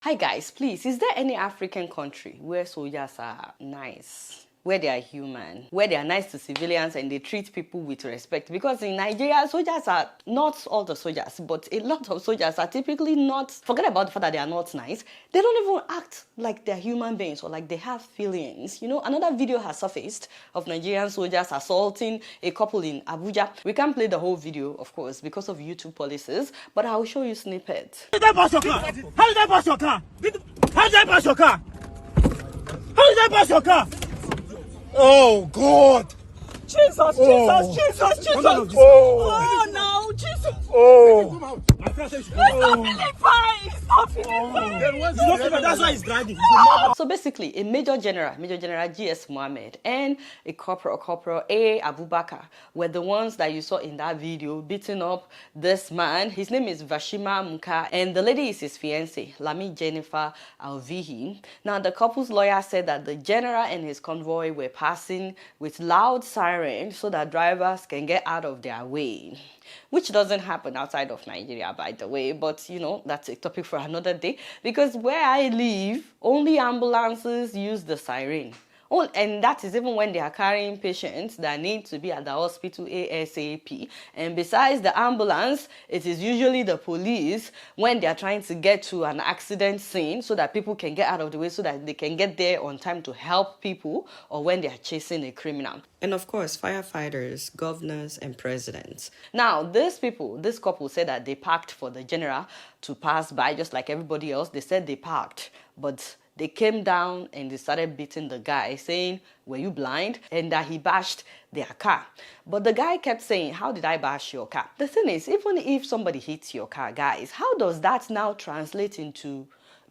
Hi guys, please, is there any African country where soldiers are nice? Where they are human, where they are nice to civilians and they treat people with respect? Because in Nigeria, soldiers are not all the soldiers, but a lot of soldiers are typically not, forget about the fact that they are not nice, they don't even act like they're human beings or like they have feelings. You know, another video has surfaced of Nigerian soldiers assaulting a couple in Abuja. We can't play the whole video, of course, because of YouTube policies, but I'll show you snippets. How did I pass your car? How did I pass your car? How did I pass your car? How did I pass your car? Oh God! Jesus! Oh. Jesus! Oh no! Jesus! Oh. He's not feeling fine! He's not feeling fine! That's why he's dragging. So basically, a Major General G.S. Mohammed, and a Corporal A. Abubakar were the ones that you saw in that video beating up this man. His name is Vashima Muka, and the lady is his fiancée, Lami Jennifer Alvihi. Now, the couple's lawyer said that the general and his convoy were passing with loud sirens so that drivers can get out of their way, which doesn't happen outside of Nigeria, by the way, but you know, that's a topic for another day, because where I live, only ambulances use the siren. Oh, and that is even when they are carrying patients that need to be at the hospital ASAP. And besides the ambulance, it is usually the police when they are trying to get to an accident scene so that people can get out of the way, so that they can get there on time to help people, or when they are chasing a criminal. And of course, firefighters, governors, and presidents. Now, this couple said that they parked for the general to pass by, just like everybody else. They said they parked, but they came down and they started beating the guy, saying, "Were you blind?" And that he bashed their car. But the guy kept saying, "How did I bash your car?" The thing is, even if somebody hits your car, guys, how does that now translate into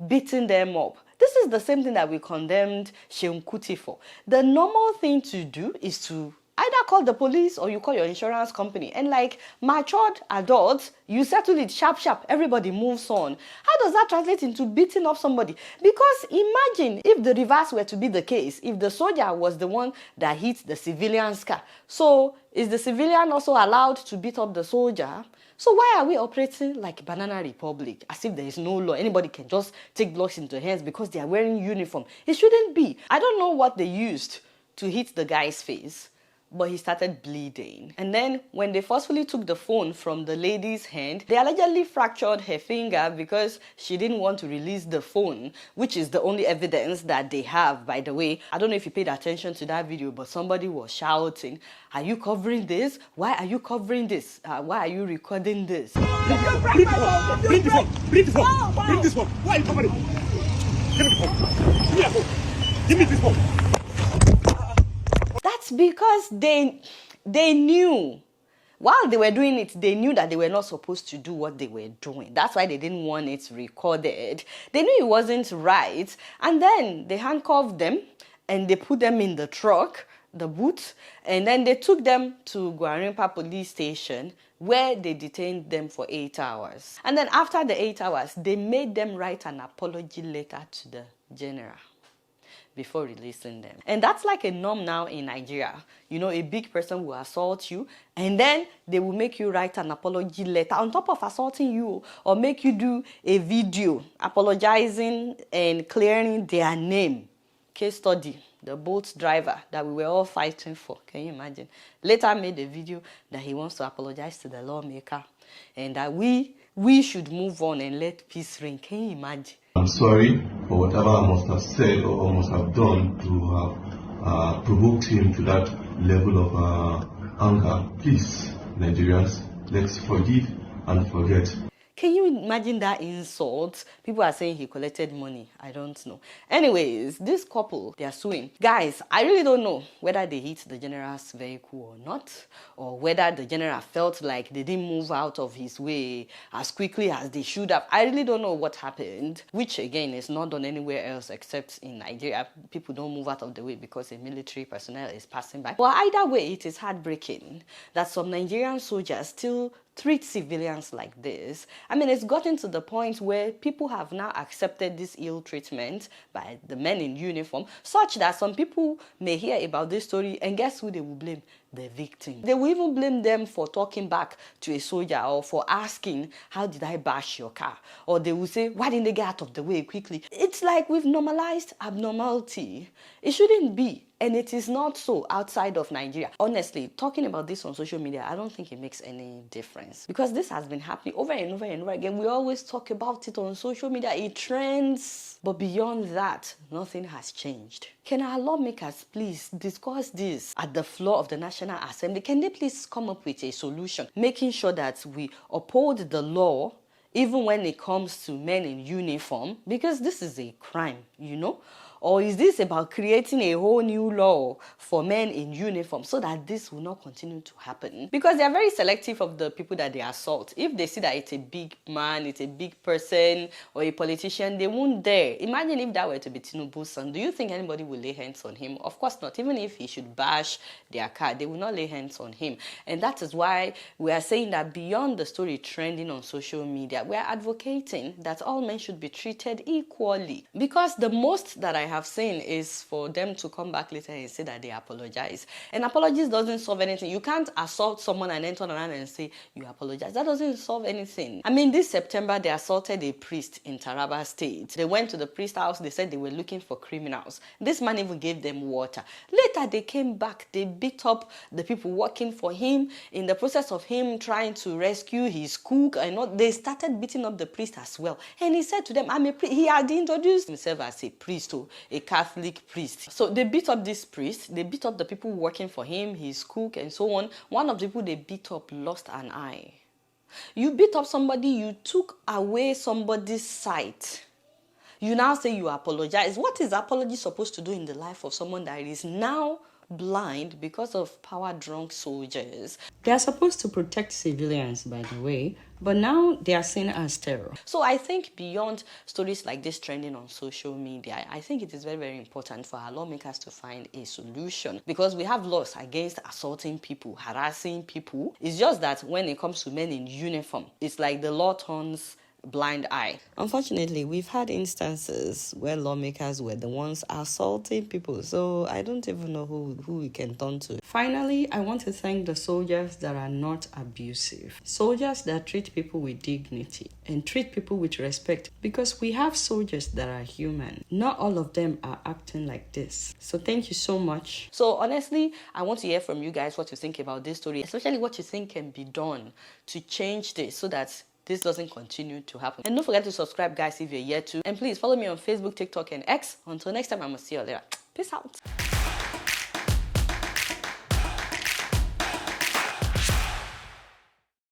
beating them up? This is the same thing that we condemned Sheun Kuti for. The normal thing to do is to either call the police or you call your insurance company. And like matured adults, you settle it sharp. Everybody moves on. How does that translate into beating up somebody? Because imagine if the reverse were to be the case, if the soldier was the one that hit the civilian's car. So is the civilian also allowed to beat up the soldier? So why are we operating like Banana Republic, as if there is no law? Anybody can just take laws into hands because they are wearing uniform. It shouldn't be. I don't know what they used to hit the guy's face, but he started bleeding. And then when they forcefully took the phone from the lady's hand, they allegedly fractured her finger because she didn't want to release the phone, which is the only evidence that they have, by the way. I don't know if you paid attention to that video, but somebody was shouting, "Are you covering this? Why are you covering this? Why are you recording this?" Bring the phone! Bring this phone! Why are you covering? Give me the phone! Give me the phone! Give me this phone! That's because they knew. While they were doing it, they knew that they were not supposed to do what they were doing. That's why they didn't want it recorded. They knew it wasn't right. And then they handcuffed them and they put them in the truck, the boot, and then they took them to Gwarimpa police station, where they detained them for 8 hours. And then after the 8 hours, they made them write an apology letter to the general before releasing them. And that's like a norm now in Nigeria. You know, a big person will assault you and then they will make you write an apology letter on top of assaulting you, or make you do a video apologizing and clearing their name. Case study, the Bolt driver that we were all fighting for. Can you imagine? Later made a video that he wants to apologize to the lawmaker and that we should move on and let peace reign. Can you imagine? I'm sorry for whatever I must have said or must have done to have provoked him to that level of anger. Please, Nigerians, let's forgive and forget. Can you imagine that insult? People are saying he collected money. I don't know. Anyways, this couple, they are suing. Guys, I really don't know whether they hit the general's vehicle or not, or whether the general felt like they didn't move out of his way as quickly as they should have. I really don't know what happened, which again is not done anywhere else except in Nigeria. People don't move out of the way because a military personnel is passing by. But either way, it is heartbreaking that some Nigerian soldiers still treat civilians like this. I mean, it's gotten to the point where people have now accepted this ill treatment by the men in uniform, such that some people may hear about this story and guess who they will blame? The victim. They will even blame them for talking back to a soldier or for asking, how did I bash your car? Or they will say, why didn't they get out of the way quickly? It's like we've normalized abnormality. It shouldn't be. And it is not so outside of Nigeria. Honestly, talking about this on social media, I don't think it makes any difference. Because this has been happening over and over and over again. We always talk about it on social media. It trends. But beyond that, nothing has changed. Can our lawmakers please discuss this at the floor of the National Assembly? Can they please come up with a solution, making sure that we uphold the law even when it comes to men in uniform? Because this is a crime, you know? Or is this about creating a whole new law for men in uniform so that this will not continue to happen? Because they are very selective of the people that they assault. If they see that it's a big man, it's a big person, or a politician, they won't dare. Imagine if that were to be Tinubu's son. Do you think anybody will lay hands on him? Of course not. Even if he should bash their car, they will not lay hands on him. And that is why we are saying that beyond the story trending on social media, we are advocating that all men should be treated equally. Because the most that I have seen is for them to come back later and say that they apologize. And apologies doesn't solve anything. You can't assault someone and then turn around and say you apologize. That doesn't solve anything. I mean, this September, they assaulted a priest in Taraba State. They went to the priest house. They said they were looking for criminals. This man even gave them water. Later, they came back. They beat up the people working for him. In the process of him trying to rescue his cook, and all, they started beating up the priest as well. And he said to them, I'm a priest. He had introduced himself as a priest, a Catholic priest. So they beat up this priest. They beat up the people working for him, his cook, and so on. One of the people they beat up lost an eye. You beat up somebody, you took away somebody's sight. You now say you apologize. What is apology supposed to do in the life of someone that is now blind because of power-drunk soldiers? They are supposed to protect civilians, by the way, but now they are seen as terror. So I think beyond stories like this trending on social media, I think it is very, very important for our lawmakers to find a solution, because we have laws against assaulting people, harassing people. It's just that when it comes to men in uniform, it's like the law turns blind eye. Unfortunately, we've had instances where lawmakers were the ones assaulting people, so I don't even know who we can turn to. Finally, I want to thank the soldiers that are not abusive, soldiers that treat people with dignity and treat people with respect, because we have soldiers that are human. Not all of them are acting like this. So thank you so much. So honestly, I want to hear from you guys what you think about this story, especially what you think can be done to change this so that this doesn't continue to happen. And don't forget to subscribe, guys, if you're yet to. And please follow me on Facebook, TikTok, and X. Until next time, I'm going to see you later. Peace out.